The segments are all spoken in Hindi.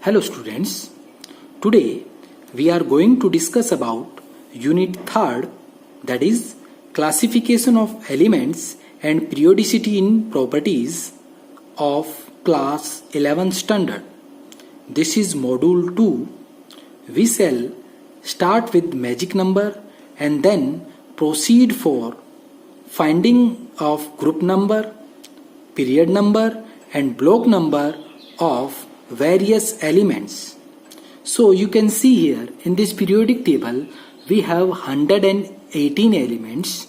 Hello students, today we are going to discuss about unit 3rd, that is classification of elements and periodicity in properties of class 11 standard. This is module 2. We shall start with magic number and then proceed for finding of group number, period number and block number of various elements. So you can see here in this periodic table we have 118 elements,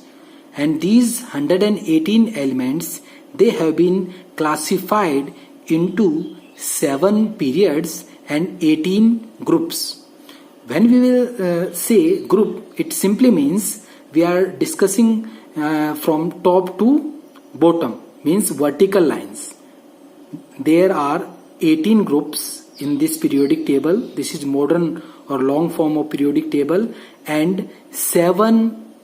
and these 118 elements, they have been classified into 7 periods and 18 groups. When we will say group, it simply means we are discussing from top to bottom, means vertical lines. There are 18 groups in this periodic table. This is modern or long form of periodic table, and 7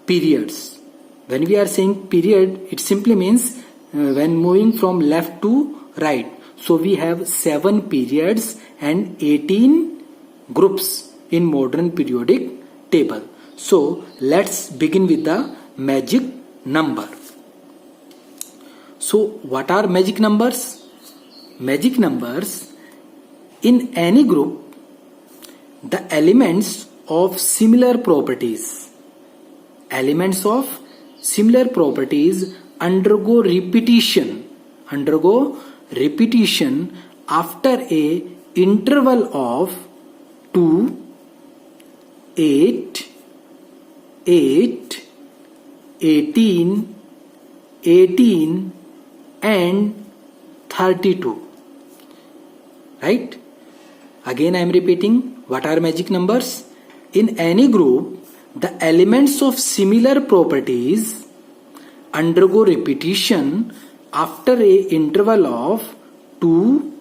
periods. When we are saying period, it simply means when moving from left to right. So we have 7 periods and 18 groups in modern periodic table. So let's begin with the magic number. So what are magic numbers? Magic numbers, in any group, the elements of similar properties undergo repetition after a interval of 2, 8, 8, 18, 18 and 32. Right? Again I am repeating, what are magic numbers? In any group, the elements of similar properties undergo repetition after a interval of 2,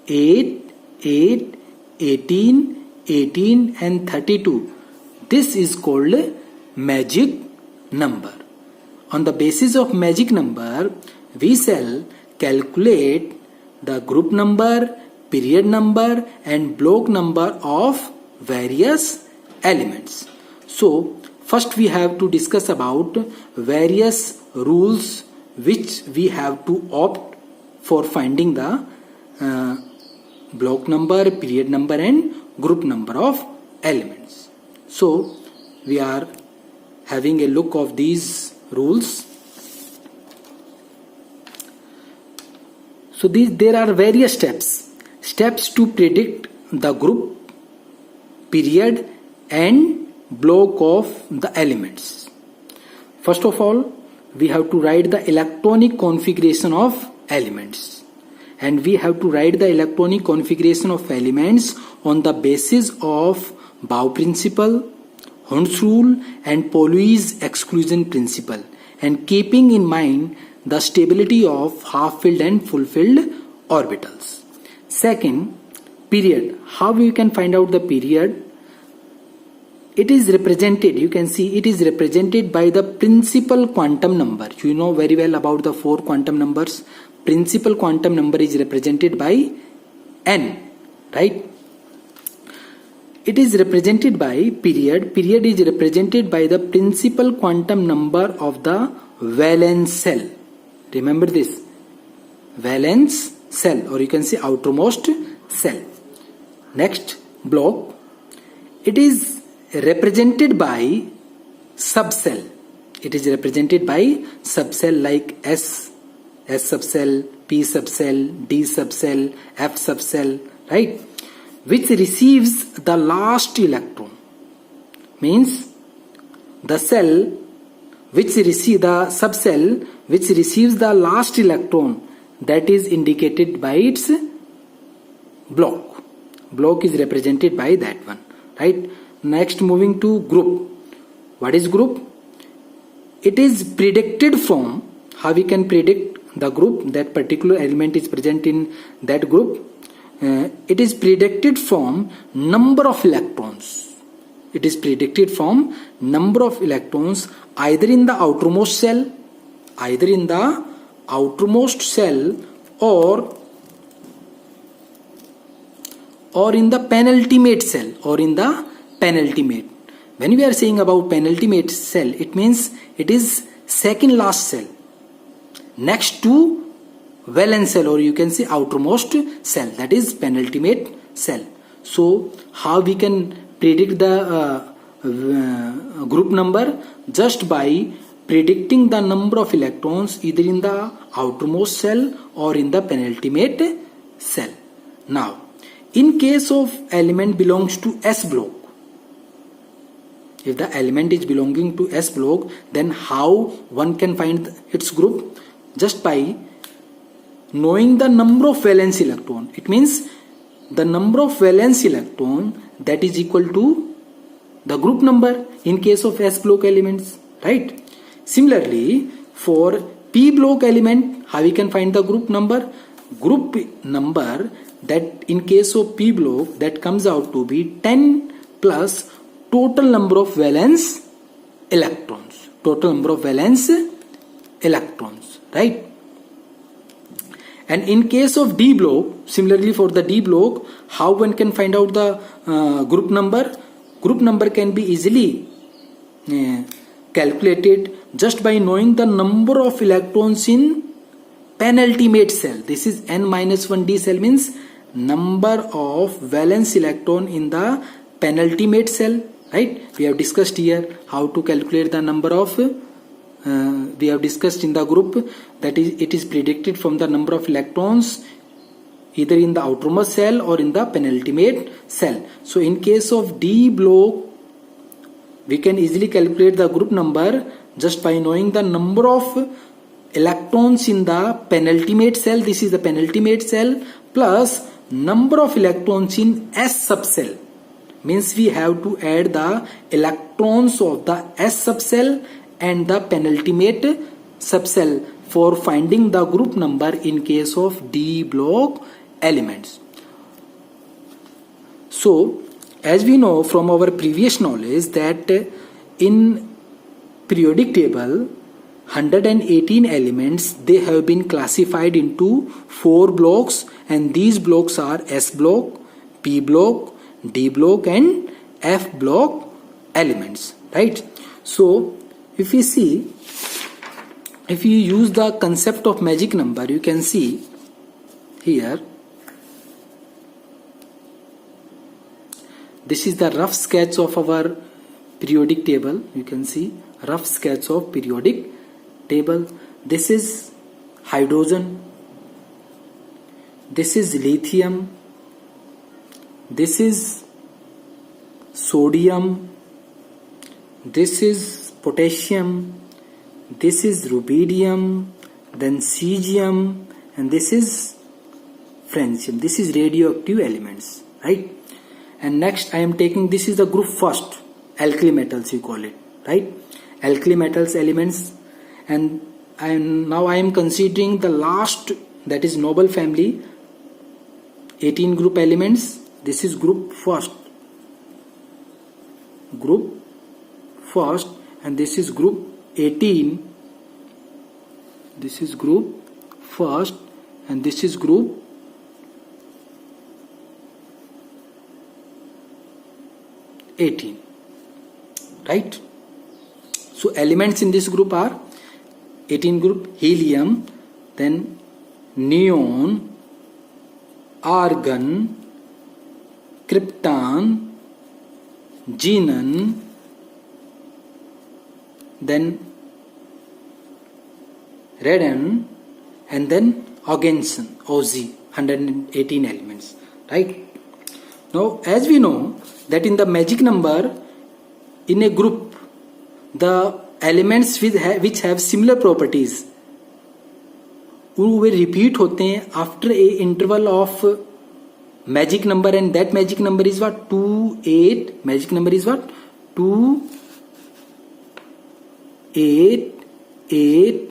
8, 8, 18, 18 and 32. This is called magic number. On the basis of magic number, we shall calculate the group number, period number and block number of various elements. So first we have to discuss about various rules which we have to opt for finding the block number, period number and group number of elements. So we are having a look of these rules. So there are various steps to predict the group, period and block of the elements. First of all, we have to write the electronic configuration of elements, and we have to write the electronic configuration of elements on the basis of Bow principle, Hund's rule and Pauli's exclusion principle, and keeping in mind the stability of half-filled and full-filled orbitals. Second, period. How we can find out the period? It is represented, you can see it is represented by the principal quantum number. You know very well about the 4 quantum numbers. Principal quantum number is represented by n, right? It is represented by period. Period is represented by the principal quantum number of the valence shell. Remember this, valence shell, or you can say outermost shell. Next, block. It is represented by subcell. It is represented by subcell like S subcell, P subcell, D subcell, F subcell, right? Which receives the last electron. Means the cell which receives the subcell which receives the last electron, that is indicated by its block. Block is represented by that one, right? Next, moving to group. What is group? It is predicted from, how we can predict the group, that particular element is present in that group. It is predicted from number of electrons. It is predicted from number of electrons either in the outermost shell or or in the penultimate cell, or in the penultimate. When we are saying about penultimate cell, it means it is second last cell next to valence cell, or you can say outermost cell, that is penultimate cell. So how we can predict the group number? Just by predicting the number of electrons either in the outermost cell or in the penultimate cell. Now, in case of element belongs to S block, if the element is belonging to S block, then how one can find its group? Just by knowing the number of valence electron. It means the number of valence electron that is equal to the group number in case of S block elements, right? Similarly, for P block element, how we can find the group number? Group number that in case of P block, that comes out to be 10 plus total number of valence electrons. Total number of valence electrons, right? And in case of D block, similarly for the D block, how one can find out the group number? Group number can be easily calculated just by knowing the number of electrons in penultimate cell. This is n-1d cell, means number of valence electron in the penultimate cell, right? We have discussed here how to calculate the number of we have discussed in the group that is it is predicted from the number of electrons either in the outermost cell or in the penultimate cell. So in case of D block, we can easily calculate the group number just by knowing the number of electrons in the penultimate cell. This is the penultimate cell, plus number of electrons in S subcell. Means we have to add the electrons of the S subcell and the penultimate subcell for finding the group number in case of D block elements. So as we know from our previous knowledge that in periodic table 118 elements, they have been classified into 4 blocks, and these blocks are S block, P block, D block and F block elements, right? So if we see, if you use the concept of magic number, you can see here, this is the rough sketch of our periodic table. You can see rough sketch of periodic table. This is hydrogen, this is lithium, this is sodium, this is potassium, this is rubidium, then cesium, and this is francium. This is radioactive elements, right? And next I am taking, this is the group first, alkali metals you call it, right? Alkali metals elements. And now I am considering the last, that is noble family, 18 group elements. This is group first, and this is group 18. This is group first and this is group 18, right? So elements in this group are 18 group: helium, then neon, argon, krypton, xenon, then radon, and then oxygen, Oz, 118 elements, right? Now as we know that in the magic number, in a group, the elements which have similar properties वो repeat होते हैं after a interval of magic number, and that magic number is what? 2, 8. Magic number is what? 2, 8, 8,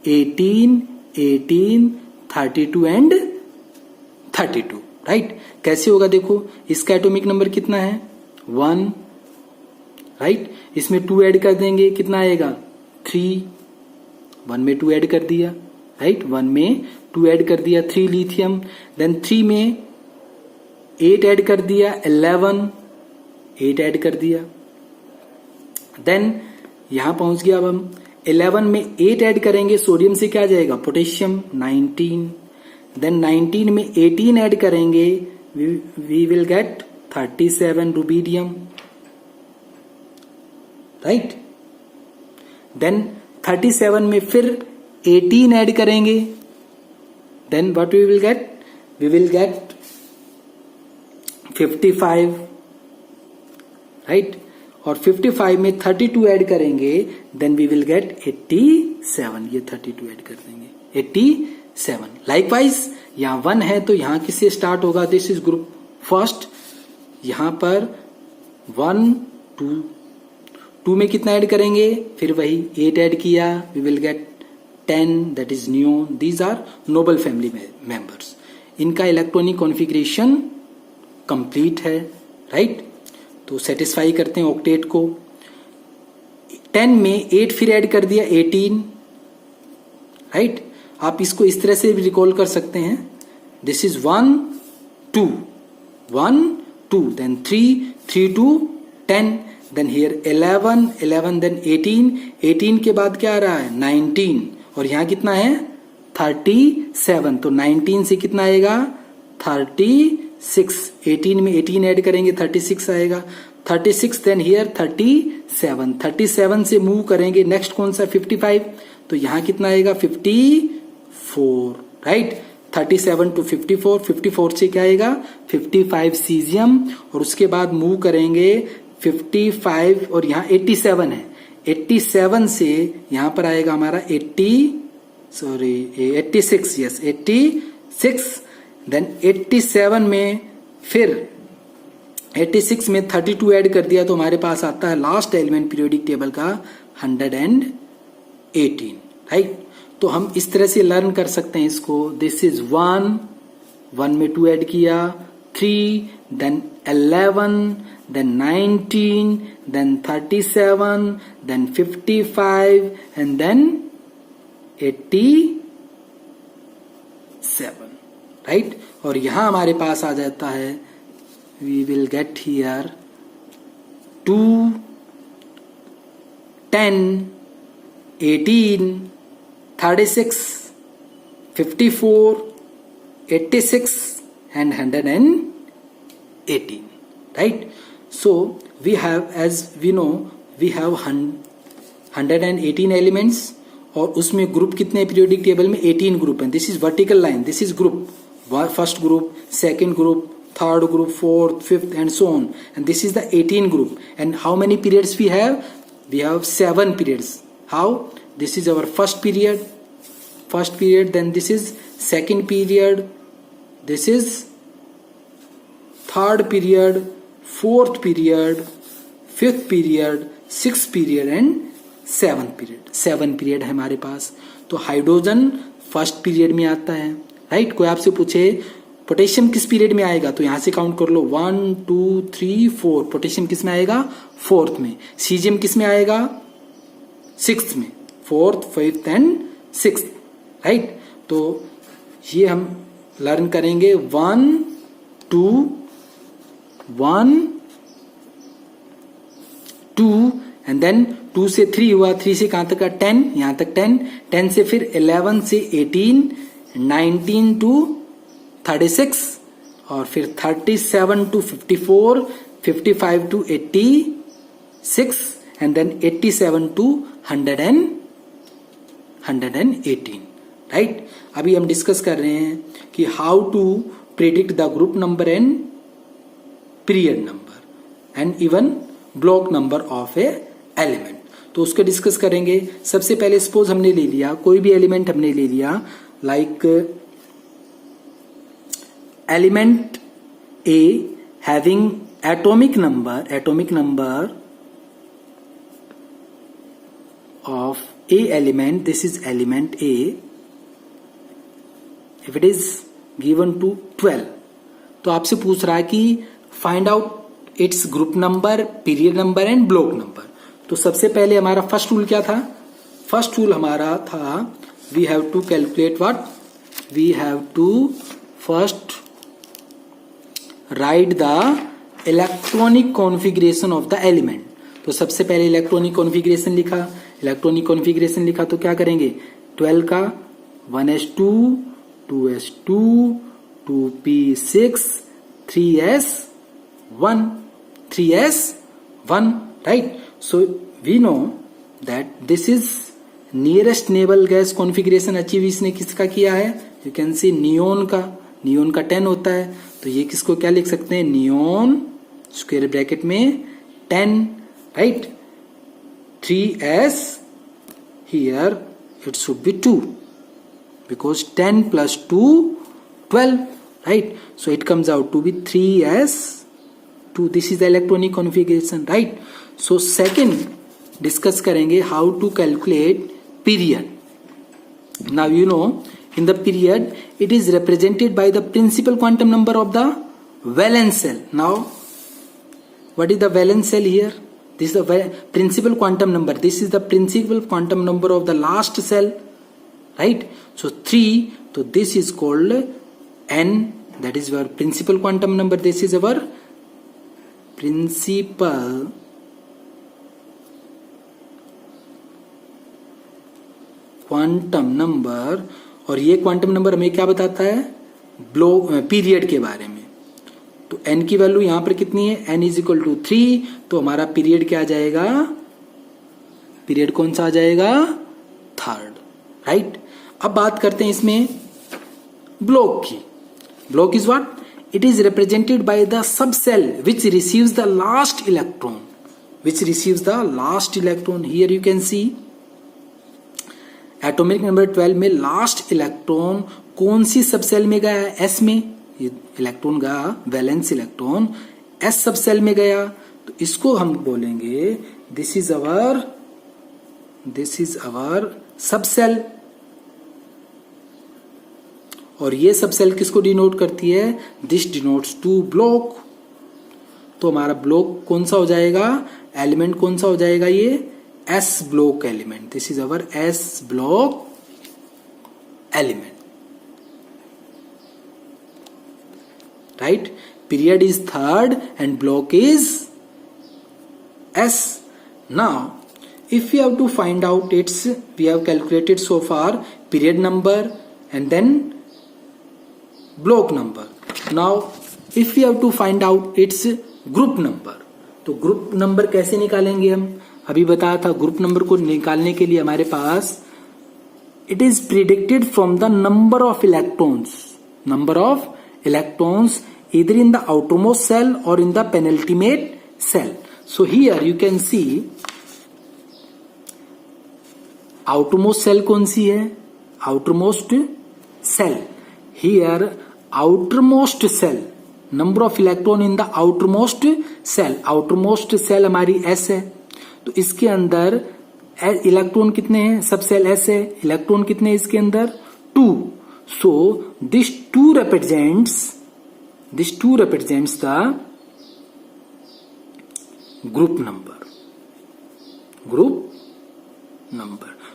18, 18, 32 and 32, right? कैसे होगा देखो, इसका एटॉमिक नंबर कितना है? 1, राइट? इसमें 2 ऐड कर देंगे, कितना आएगा? 3. 1 में 2 ऐड कर दिया, राइट? 1 में 2 ऐड कर दिया, 3 लिथियम, देन 3 में 8 ऐड कर दिया, 11 8 ऐड कर दिया, देन यहां पहुंच गया। अब हम 11 में 8 ऐड करेंगे, सोडियम से क्या जाएगा, पोटेशियम, 19, देन 19 में 18 ऐड करेंगे, we will get 37 rubidium, right. Then 37 में फिर 18 ऐड करेंगे, then what we will get, we will get 55, right. और 55 में 32 ऐड करेंगे, देन वी विल गेट 87, ये 32 ऐड कर देंगे, 87। लाइकवाइज यहां 1 है तो यहां किससे स्टार्ट होगा, दिस इज ग्रुप फर्स्ट, यहां पर 1 2 2 में कितना ऐड करेंगे, फिर वही 8 ऐड किया, we will get 10, that is neon. These are noble family members. इनका इलेक्ट्रॉनिक कॉन्फ़िगरेशन कंप्लीट है, राइट। तो सेटिस्फाई करते हैं ऑक्टेट को। 10 में 8 फिर ऐड कर दिया, 18, राइट। आप इसको इस तरह से भी रिकॉल कर सकते हैं, this is 1 2 1 2, then 3 3 2 10, then here 11 11, then 18 18 के बाद क्या आ रहा है, 19, और यहां कितना है, 37। तो 19 से कितना आएगा, 36, 18 में 18 ऐड करेंगे, 36 आएगा, 36, देन हियर 37, 37 से मूव करेंगे, नेक्स्ट कौन सा, 55, तो यहां कितना आएगा, 54, राइट। 37 टू 54, 54 से क्या आएगा, 55 सीजियम, और उसके बाद मूव करेंगे 55, और यहां 87 है, 87 से यहां पर आएगा हमारा 86, यस 86, देन 87 में फिर 86 में 32 ऐड कर दिया, तो हमारे पास आता है लास्ट एलिमेंट पीरियोडिक टेबल का 118, राइट। तो हम इस तरह से लर्न कर सकते हैं इसको, दिस इज 1 में 2 ऐड किया, 3, then 11, then 19, then 37, then 55, and then 87, right. और यहां हमारे पास आ जाता है, we will get here 2 10 18 36 54 86 and 118, right? So we have, as we know, we have 118 elements, और उसमें ग्रुप कितने पीरियोडिक टेबल में, 18 ग्रुप हैं। This is vertical line, this is group, first group, second group, third group, fourth, fifth, and so on. And this is the 18 group. And how many periods we have? We have 7 periods. How? This is our first period, then this is second period, this is third period, fourth period, fifth period, sixth period, and seventh period. 7 period है हमारे पास। तो हाइड्रोजन फर्स्ट पीरियड में आता है, राइट। कोई आपसे पूछे पोटेशियम किस पीरियड में आएगा, तो यहां से काउंट कर लो, 1 2 3 4, पोटेशियम किस में आएगा, फोर्थ में। सीजियम किस में आएगा, सिक्स्थ में, fourth, fifth and sixth, right. तो ये हम लर्न करेंगे 1 2 1 2, एंड देन 2 से 3 हुआ, 3 से कहां तक का, 10, यहां तक 10, 10 से फिर 11 से 18, 19 टू 36, और फिर 37 to 54, 55 to 86, and then 87 to 118, right. अभी हम डिस्कस कर रहे हैं कि how to predict the group number and period number and even block number of a element. तो उसको डिस्कस करेंगे। सबसे पहले सपोज हमने ले लिया, कोई भी एलिमेंट हमने ले लिया, like element A having atomic number of a element, this is element A, if it is given to 12, तो आपसे पूछ रहा है कि find out its group number, period number and block number. तो सबसे पहले हमारा फर्स्ट रूल क्या था, फर्स्ट रूल हमारा था we have to calculate what, we have to first write the electronic configuration of the element. तो सबसे पहले इलेक्ट्रॉनिक कॉन्फ़िगरेशन लिखा तो क्या करेंगे, 12 का 1s2 2s2 2p6 3s1 right. So we know that this is nearest noble gas configuration achieve इसने किसका किया है, यू कैन सी नियोन का 10 होता है, तो ये किसको क्या लिख सकते हैं, नियोन स्क्वायर ब्रैकेट में 10 right. 3s here it should be 2 because 10 plus 2 12 right, so it comes out to be 3s2. this is the electronic configuration right. so second discuss करेंगे how to calculate period. now you know in the period it is represented by the principal quantum number of the valence cell. now what is the valence cell here, this is the principal quantum number, this is the principal quantum number of the last cell right. so 3, so this is called n, that is our principal quantum number, this is our principal quantum number. और ये क्वांटम नंबर हमें क्या बताता है, पीरियड के बारे में। तो n की वैल्यू यहां पर कितनी है, n इज इक्वल टू 3, तो हमारा पीरियड क्या आ जाएगा, पीरियड कौन सा आ जाएगा, थर्ड राइट। अब बात करते हैं इसमें ब्लॉक की। Block is what, it is represented by the sub shell which receives the last electron, here you can see atomic number 12 में लास्ट इलेक्ट्रॉन कौन सी सब सेल में गया है, एस में, ये इलेक्ट्रॉन गया valence electron S sub cell में गया, तो इसको हम बोलेंगे दिस इज अवर सब सेल। और ये सब सेल किसको डिनोट करती है, दिस डिनोट्स टू ब्लॉक। तो हमारा ब्लॉक कौन सा हो जाएगा, एलिमेंट कौन सा हो जाएगा, ये S block element, this is our S block element right. Period is third and block is S. Now if you have to find out its, we have calculated so far period number and then block number. now if we have to find out its group number, तो ग्रुप नंबर कैसे निकालेंगे हम, अभी बताया था ग्रुप नंबर को निकालने के लिए हमारे पास it is predicted from the number of electrons either in the outermost cell or in the penultimate cell. so here you can see outermost cell कौन सी है, outermost cell, here outermost cell number of electron in the outermost cell हमारी S है, तो इसके अंदर इलेक्ट्रॉन कितने हैं, सब सेल S है, इलेक्ट्रॉन कितने हैं इसके अंदर 2, so this 2 represents the group number.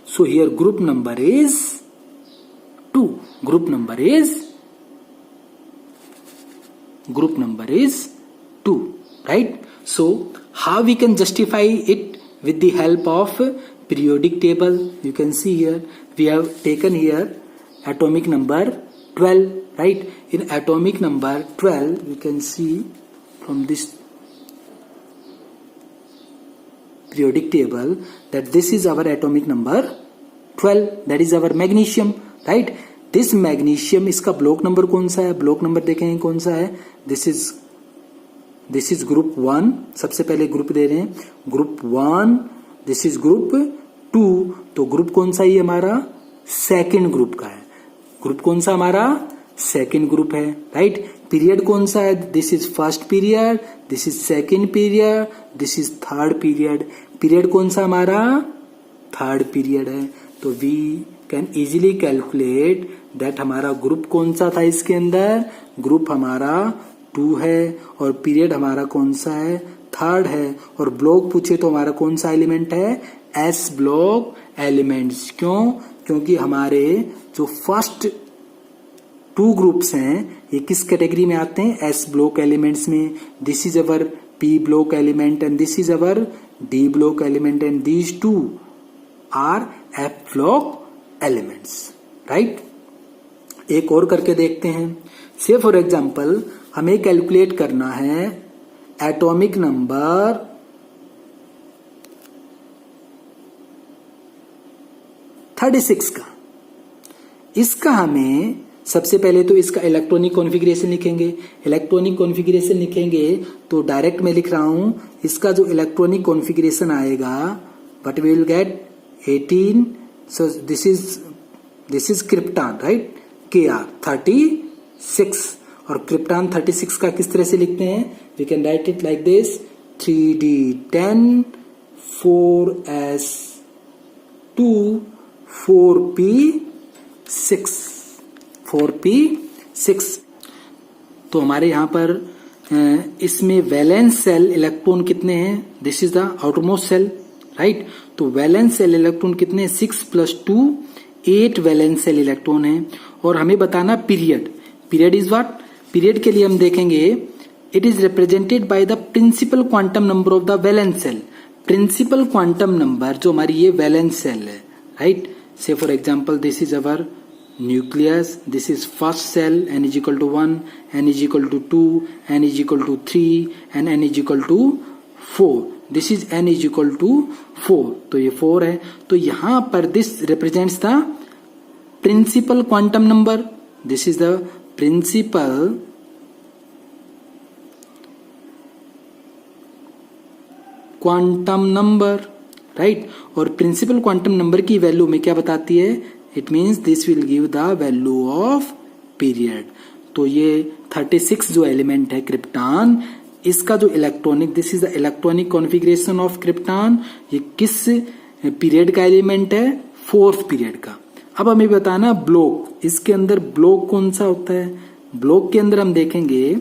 So here group number is 2. Group number is 2, right? So how we can justify it with the help of periodic table? You can see here we have taken here atomic number 12, right? In atomic number 12 you can see from this periodic table that this is our atomic number 12, that is our magnesium, right? this magnesium, इसका ब्लॉक नंबर कौन सा है, ब्लॉक नंबर देखेंगे कौन सा है, दिस इज ग्रुप 1, सबसे पहले ग्रुप दे रहे हैं ग्रुप 1, दिस इज ग्रुप 2, तो ग्रुप कौन सा ये हमारा सेकंड ग्रुप का है, ग्रुप कौन सा हमारा सेकंड ग्रुप है राइट। पीरियड कौन सा है, this is first period, this is second period, this is third period, period कौन सा हमारा थर्ड पीरियड है। तो we can easily calculate that हमारा ग्रुप कौन सा था, इसके अंदर ग्रुप हमारा 2 है और पीरियड हमारा कौन सा है, थर्ड है, और ब्लॉक पूछे तो हमारा कौन सा एलिमेंट है, एस ब्लॉक एलिमेंट्स। क्योंकि हमारे जो फर्स्ट 2 ग्रुप्स हैं, ये किस कैटेगरी में आते हैं? एस ब्लॉक एलिमेंट्स में. This is our P block element and this is our D block element and these 2 R F block elements. Right. एक और करके देखते हैं. से फॉर एग्जाम्पल हमें कैलकुलेट करना है एटॉमिक नंबर 36 का. इसका हमें सबसे पहले तो इसका इलेक्ट्रॉनिक कॉन्फ़िगरेशन लिखेंगे. इलेक्ट्रॉनिक कॉन्फ़िगरेशन लिखेंगे तो डायरेक्ट में लिख रहा हूं. इसका जो इलेक्ट्रॉनिक कॉन्फ़िगरेशन आएगा but we will get 18. So this is krypton. Right. Kr 36 और क्रिप्टॉन 36 का किस तरह से लिखते हैं? We can write it like this 3d10 4s2 4p6. तो हमारे यहां पर इसमें वैलेंस सेल इलेक्ट्रॉन कितने हैं? This is the outermost shell. Right. तो वैलेंस सेल इलेक्ट्रॉन कितने? 6 + 2 8 वैलेंस सेल इलेक्ट्रॉन है. और हमें बताना period. Period is what? Period के लिए हम देखेंगे it is represented by the principal quantum number of the valence shell. Principal quantum number जो हमारी ये वैलेंस सेल है. Right. Say for example this is our nucleus. This is first shell. n = 1, n = 2, n = 3 and n = 4. This is n = 4. तो ये 4 है. तो यहां पर this represents the principal quantum number. This is the principal quantum number. Right. और प्रिंसिपल क्वांटम नंबर की वैल्यू में क्या बताती है? It means this will give the value of period. तो ये 36 जो एलिमेंट है क्रिप्टॉन, इसका जो electronic, this is the electronic configuration of krypton. ये किस पीरियड का एलिमेंट है? 4th पीरियड का. अब हमें बताना ब्लॉक. इसके अंदर ब्लॉक कौन सा होता है? ब्लॉक के अंदर हम देखेंगे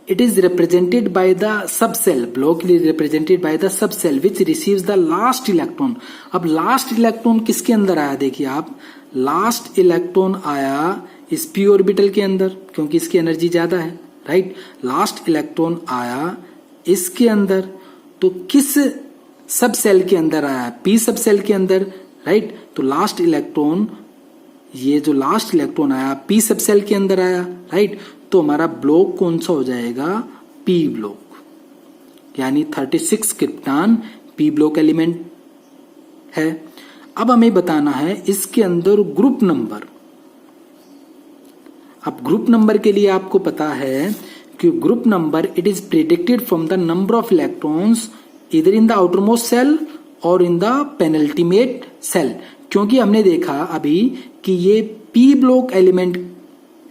it is represented by the sub shell. Block is represented by the sub shell which receives the last electron. अब लास्ट इलेक्ट्रॉन किसके अंदर आया? देखिए आप, लास्ट इलेक्ट्रॉन आया इस पी ऑर्बिटल के अंदर क्योंकि इसकी एनर्जी ज्यादा है. राइट. लास्ट इलेक्ट्रॉन आया इसके अंदर. तो किस सब सेल के अंदर आया? पी सब सेल के अंदर. राइट. तो लास्ट इलेक्ट्रॉन, ये जो लास्ट इलेक्ट्रॉन आया पी सब सेल के अंदर आया. राइट. तो हमारा ब्लॉक कौन सा हो जाएगा? P block. यानी 36 क्रिप्टॉन पी ब्लॉक एलिमेंट है. अब हमें बताना है इसके अंदर ग्रुप नंबर. अब ग्रुप नंबर के लिए आपको पता है कि group number it is predicted from the number of electrons इधर इन द आउटरमोस्ट सेल और इन द पेनल्टीमेट सेल. क्योंकि हमने देखा अभी कि ये पी ब्लॉक एलिमेंट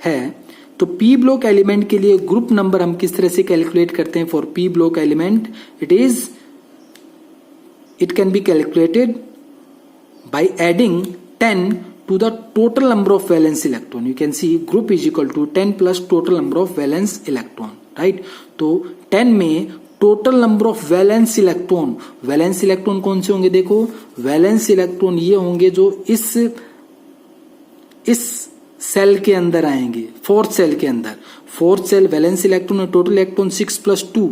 है. तो पी ब्लॉक एलिमेंट के लिए ग्रुप नंबर हम किस तरह से कैलकुलेट करते हैं? For P block element it can be calculated by adding 10 to the total number of valence electron. You can see group is equal to 10 plus total number of valence electron. Right. तो 10 में total number of valence electron. Valence electron कौन से होंगे? देखो वैलेंस इलेक्ट्रॉन ये होंगे जो इस सेल के अंदर आएंगे, 4th सेल के अंदर. 4th सेल वैलेंस इलेक्ट्रॉन और टोटल इलेक्ट्रॉन 6 + 2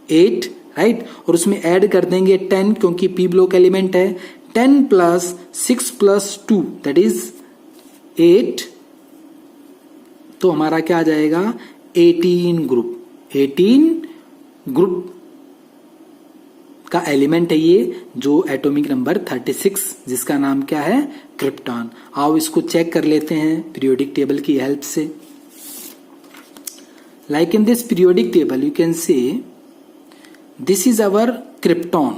8. राइट. और उसमें ऐड कर देंगे 10 क्योंकि पी ब्लॉक एलिमेंट है. 10 + 6 + 2 दैट इज 8. तो हमारा क्या आ जाएगा? 18 ग्रुप. 18 ग्रुप का एलिमेंट है ये जो एटॉमिक नंबर 36 जिसका नाम क्या है? क्रिप्टॉन. आओ इसको चेक कर लेते हैं पीरियोडिक टेबल की हेल्प से. Like in this periodic table you can say this is our krypton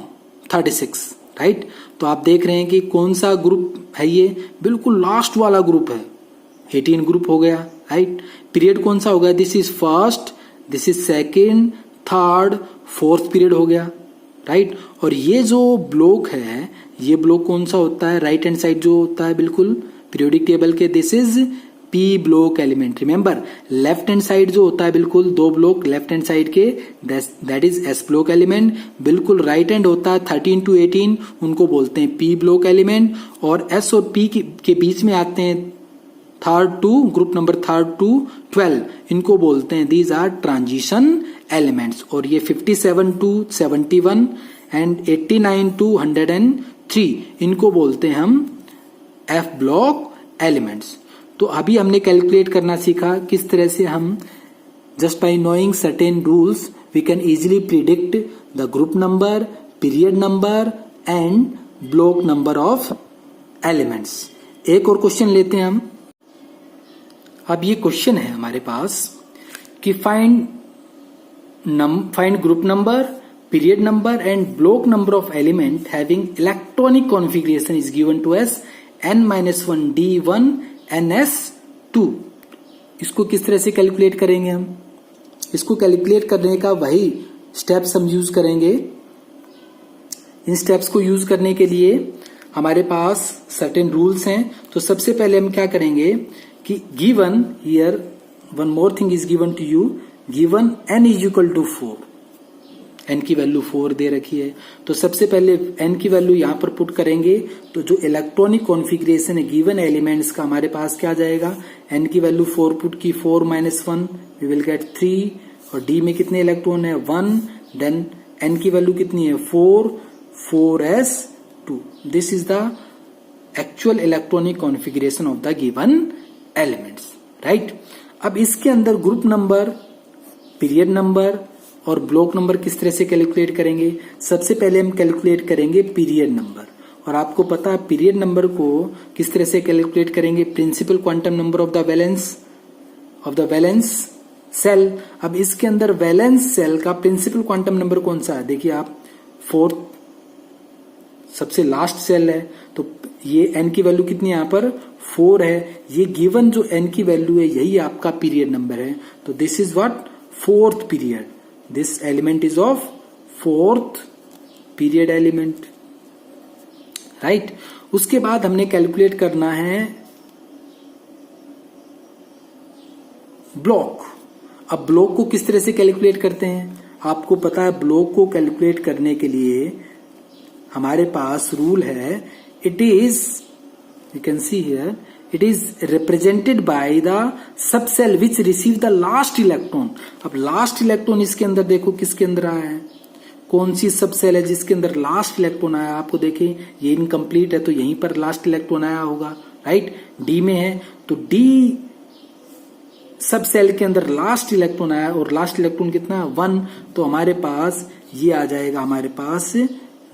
36. Right. तो आप देख रहे हैं कि कौन सा ग्रुप है? ये बिल्कुल लास्ट वाला ग्रुप है. 18 ग्रुप हो गया. राइट. पीरियड कौन सा होगा? This is first, this is second, third, 4th period हो गया. राइट. और ये जो ब्लॉक है, ये ब्लॉक कौन सा होता है? राइट हैंड साइड जो होता है बिल्कुल पीरियोडिक टेबल के, this is P block element. Remember left hand side जो होता है बिल्कुल 2 ब्लॉक लेफ्ट हैंड साइड के, that is S block element. बिल्कुल राइट हैंड होता है 13 to 18, उनको बोलते हैं पी ब्लॉक एलिमेंट. और एस और पी के बीच में आते हैं ग्रुप नंबर थर्ड टू 12 इनको बोलते हैं दीज आर ट्रांजिशन एलिमेंट्स। और ये 57 टू 71 एंड 89 टू 103 इनको बोलते हैं हम एफ ब्लॉक एलिमेंट्स। तो अभी हमने कैलकुलेट करना सीखा किस तरह से हम just by knowing certain rules we can easily predict the group number, period number and block number of elements. एक और क्वेश्चन लेते हैं हम। अब ये क्वेश्चन है हमारे पास कि find group number, period number and block number of element having electronic configuration is given to as n-1 d1 ns2। इसको किस तरह से कैलकुलेट करेंगे हम? इसको कैलकुलेट करने का वही स्टेप्स हम यूज करेंगे। इन स्टेप्स को यूज करने के लिए हमारे पास सर्टेन रूल्स हैं। तो सबसे पहले हम क्या करेंगे कि given here one more thing is given to you, given n is equal to 4, n की वैल्यू 4 दे रखी है। तो सबसे पहले n की वैल्यू यहां पर पुट करेंगे तो जो इलेक्ट्रॉनिक कॉन्फ़िगरेशन है गिवन एलिमेंट्स का हमारे पास क्या आ जाएगा, n की वैल्यू 4 पुट की 4 माइनस 1 वी विल गेट 3 और d में कितने इलेक्ट्रॉन है 1, देन n की वैल्यू कितनी है 4, 4s2। This is the actual electronic configuration of the given elements, right. अब इसके अंदर ग्रुप नंबर, पीरियड नंबर और ब्लॉक नंबर किस तरह से कैलकुलेट करेंगे? सबसे पहले हम कैलकुलेट करेंगे पीरियड नंबर। और आपको पता है पीरियड नंबर को किस तरह से कैलकुलेट करेंगे? Principal quantum number of the valence shell. अब इसके अंदर वैलेंस सेल का प्रिंसिपल क्वांटम नंबर कौन सा है? देखिए आप 4th सबसे लास्ट सेल है, तो ये n की वैल्यू कितनी है यहाँ पर 4 है। ये गिवन जो n की वैल्यू है यही आपका पीरियड नंबर है। तो this is what 4th period, this element is of 4th period element, right. उसके बाद हमने कैलकुलेट करना है ब्लॉक। अब ब्लॉक को किस तरह से कैलकुलेट करते हैं? आपको पता है ब्लॉक को कैलकुलेट करने के लिए हमारे पास रूल है, it is you can see here it is represented by the sub shell which receive the last electron. अब लास्ट इलेक्ट्रॉन इसके अंदर देखो किसके अंदर आया है, कौन सी सब सेल है जिसके अंदर लास्ट इलेक्ट्रॉन आया? आपको देखें ये इनकम्प्लीट है तो यहीं पर लास्ट इलेक्ट्रॉन आया होगा, राइट। डी में है तो डी सब सेल के अंदर लास्ट इलेक्ट्रॉन आया और लास्ट इलेक्ट्रॉन कितना है 1, तो हमारे पास ये आ जाएगा हमारे पास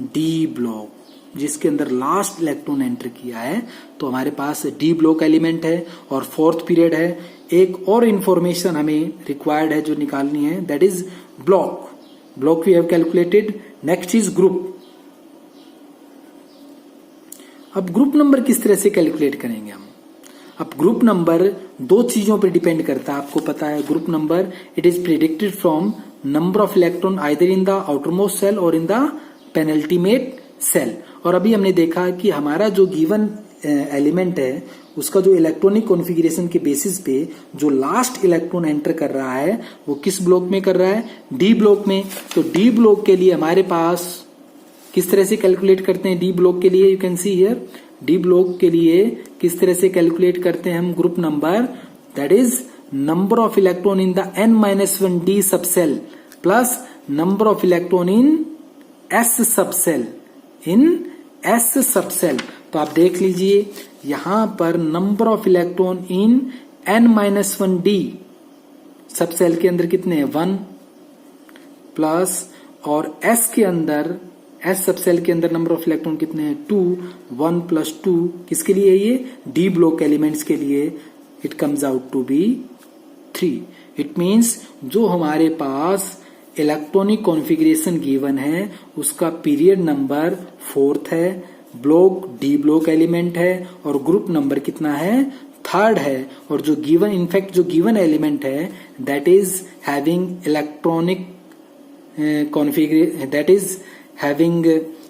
डी ब्लॉक जिसके अंदर लास्ट इलेक्ट्रॉन एंटर किया है। तो हमारे पास डी ब्लॉक एलिमेंट है और 4th पीरियड है। एक और इंफॉर्मेशन हमें रिक्वायर्ड है जो निकालनी है, that is block we have calculated. Next is group. अब ग्रुप नंबर किस तरह से कैलकुलेट करेंगे हम? अब ग्रुप नंबर दो चीजों पर डिपेंड करता है। आपको पता है group number it is predicted from number of electron either in the outermost shell और इन द पेनल्टीमेट सेल। और अभी हमने देखा कि हमारा जो गिवन एलिमेंट है उसका जो इलेक्ट्रॉनिक कॉन्फ़िगरेशन के बेसिस पे जो लास्ट इलेक्ट्रॉन एंटर कर रहा है वो किस ब्लॉक में कर रहा है? डी ब्लॉक में। तो डी ब्लॉक के लिए हमारे पास किस तरह से कैलकुलेट करते हैं? डी ब्लॉक के लिए you can see here, D block के लिए किस तरह से कैलकुलेट करते हैं हम group number, that is number of electron in the n-1 D sub shell plus number of electron in S sub shell तो आप देख लीजिए यहां पर number of electron in n-1 D sub shell के अंदर कितने हैं 1 प्लस और एस के अंदर एस सब सेल के अंदर नंबर ऑफ इलेक्ट्रॉन कितने हैं 2, 1 प्लस 2 किसके लिए? ये डी ब्लॉक एलिमेंट्स के लिए। It comes out to be 3। It means जो हमारे पास इलेक्ट्रॉनिक कॉन्फ़िगरेशन गिवन है उसका पीरियड नंबर 4th है, ब्लॉक डी ब्लॉक एलिमेंट है और ग्रुप नंबर कितना है 3rd है। और जो गिवन इनफैक्ट जो गिवन एलिमेंट है that is having electronic configuration that is having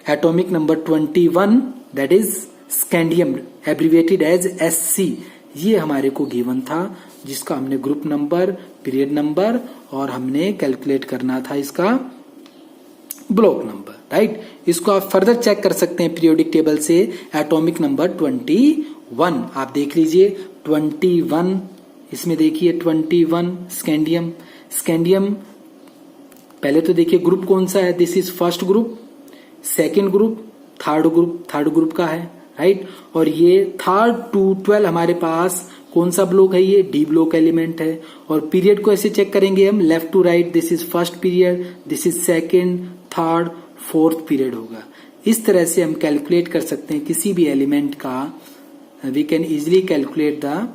atomic number 21 that is scandium abbreviated as SC। ये हमारे को गिवन था जिसका हमने ग्रुप नंबर, पीरियड नंबर और हमने कैलकुलेट करना था इसका ब्लॉक नंबर, राइट। इसको आप फर्दर चेक कर सकते हैं पीरियोडिक टेबल से। एटॉमिक नंबर 21 आप देख लीजिए 21, इसमें देखिए 21 स्कैंडियम। स्कैंडियम पहले तो देखिए ग्रुप कौन सा है, this is first group, second group, third group का है, राइट। और ये 3rd to 12 हमारे पास कौन सा ब्लॉक है, ये डी ब्लॉक एलिमेंट है। और पीरियड को ऐसे चेक करेंगे हम left to right, this is first period, this is second, third, fourth period होगा। इस तरह से हम कैलकुलेट कर सकते हैं किसी भी एलिमेंट का, we can easily calculate the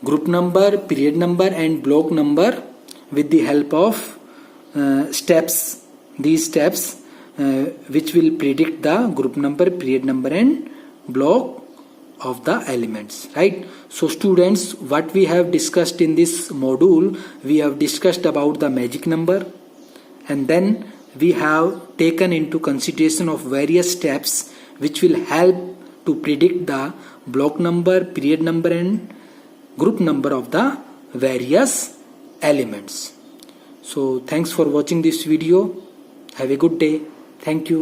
group number, period number and block number with the help of steps, these steps which will predict the group number, period number and block of the elements, right. So students, what we have discussed in this module, we have discussed about the magic number, and then we have taken into consideration of various steps which will help to predict the block number, period number and group number of the various elements. So thanks for watching this video. Have a good day. Thank you.